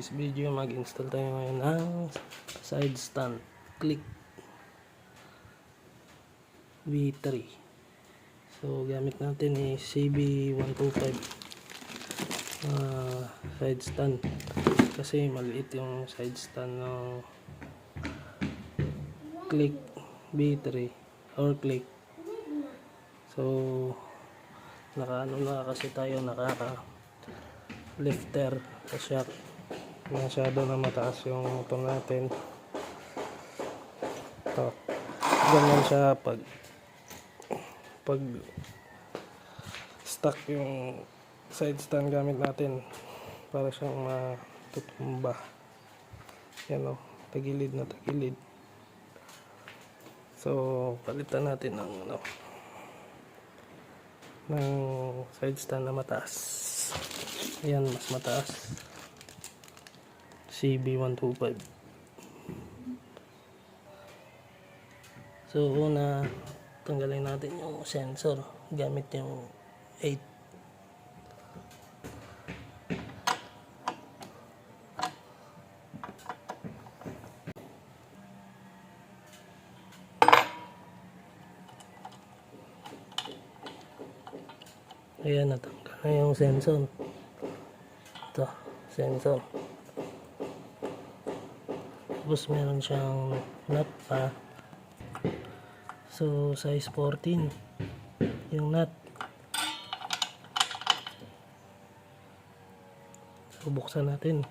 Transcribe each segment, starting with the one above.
this video, mag-install tayo ngayon ng side stand click V3. So gamit natin is CB125 side stand kasi maliit yung side stand ng click V3 or click. So naka kasi tayo, naka lifter sa shock. Masyado na mataas yung motor natin. Ito, ganyan siya pag stuck yung side stand gamit natin, para siyang matutumba. Yan o, tagilid na tagilid. So palitan natin ng side stand na mataas. Ayan, mas mataas, CB125. So una, tanggalin natin yung sensor gamit yung 8. Ayan, natanggal na yung sensor. Ito, sensor. Tapos meron siyang nut pa. So size 14 yung nut. So buksan natin.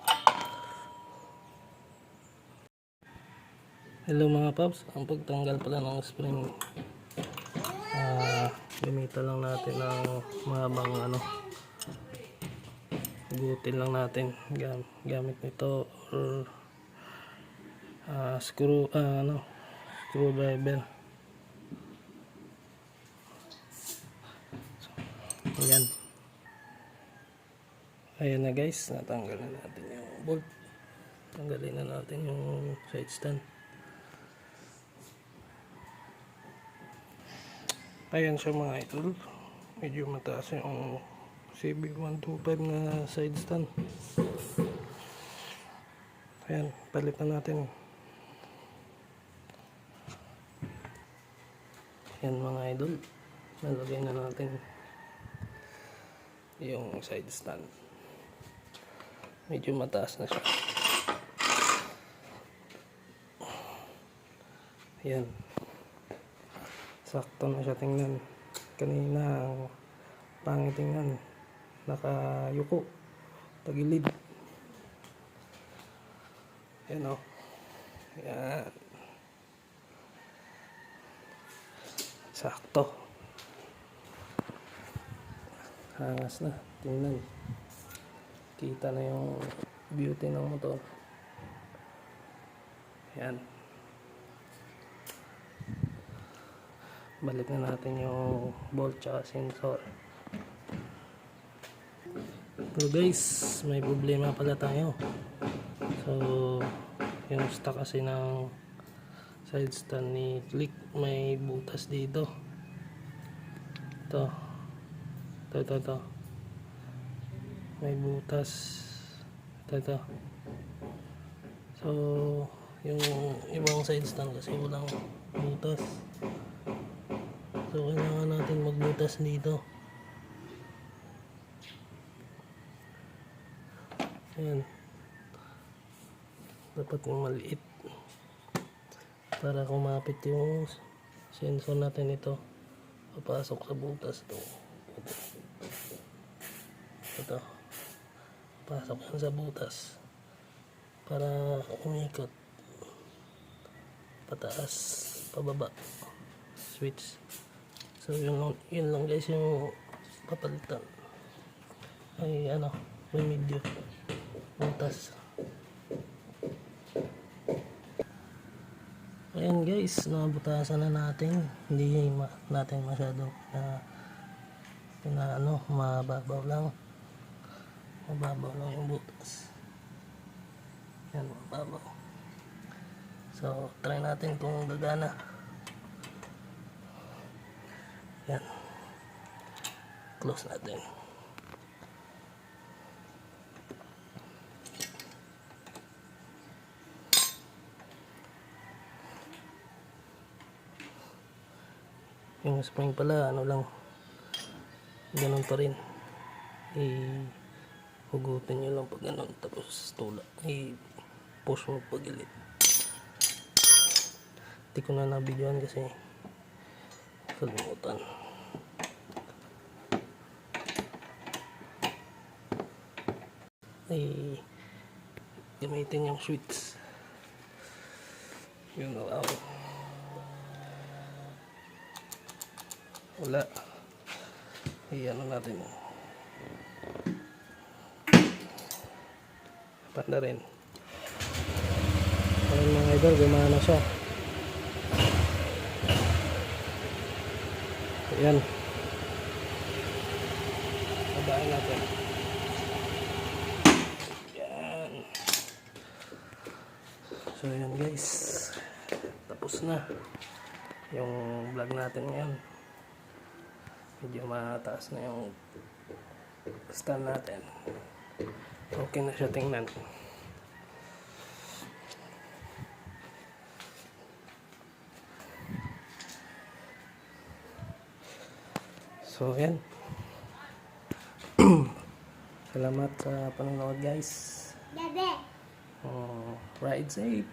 Hello mga paps, ang pagtanggal pala ng spring, gamitan lang natin ng mahabang gutin lang natin gamit nito, or screwdriver. Ayan. Ayan na guys, natanggal na natin yung bolt. Tanggalin na natin yung side stand. Ayan siya mga idol. Medyo mataas yung CB125 na side stand. Ayan, palitan natin. Ayan mga idol, nalagay na natin yung side stand. Medyo mataas na siya. Ayan, sakto na siya tingnan. Kanina pangit tingnan, nakayuko, tagilid. Ayan o. Ayan, sakto. Hangas na, tingnan. Kita na yung beauty ng motor. Ayan. Balik na natin yung bolt tsaka sensor. Pero guys, may problema pala tayo. So yung stock kasi ng side stand ni click, may butas dito. Ito may butas. Ito. So yung ibang side stand kasi walang butas. So kailangan natin magbutas dito. Ayan, dapat yung maliit para kumapit yung sensor natin. Ito papasok sa butas. Ito pasok yan sa butas para umikot pataas pababa switch. So yun lang guys yung papalitan. Ay remedyo, butas. Ayan guys, nabutasan na natin. Hindi natin masyadong mababaw lang yung butas. Yan, mababaw. So try natin kung gagana. Yan, close natin. Yung spring pala, ano lang, ganun pa rin. Hugutin nyo lang pag ganun, tapos tula. Push mo pagilid. Hindi ko na nabidyoan kasi kalimutan. Gamitin yung switch. Yung wala. Ano natin. Panda rin. Ayun mga idol, gumana siya. Ayan. Pabain natin. Ayan. So ayan guys. Tapos na yung vlog natin ngayon. Medyo mataas na yung stand natin. Okay na siya tingnan. So yan. Salamat sa panonood guys. Ride safe.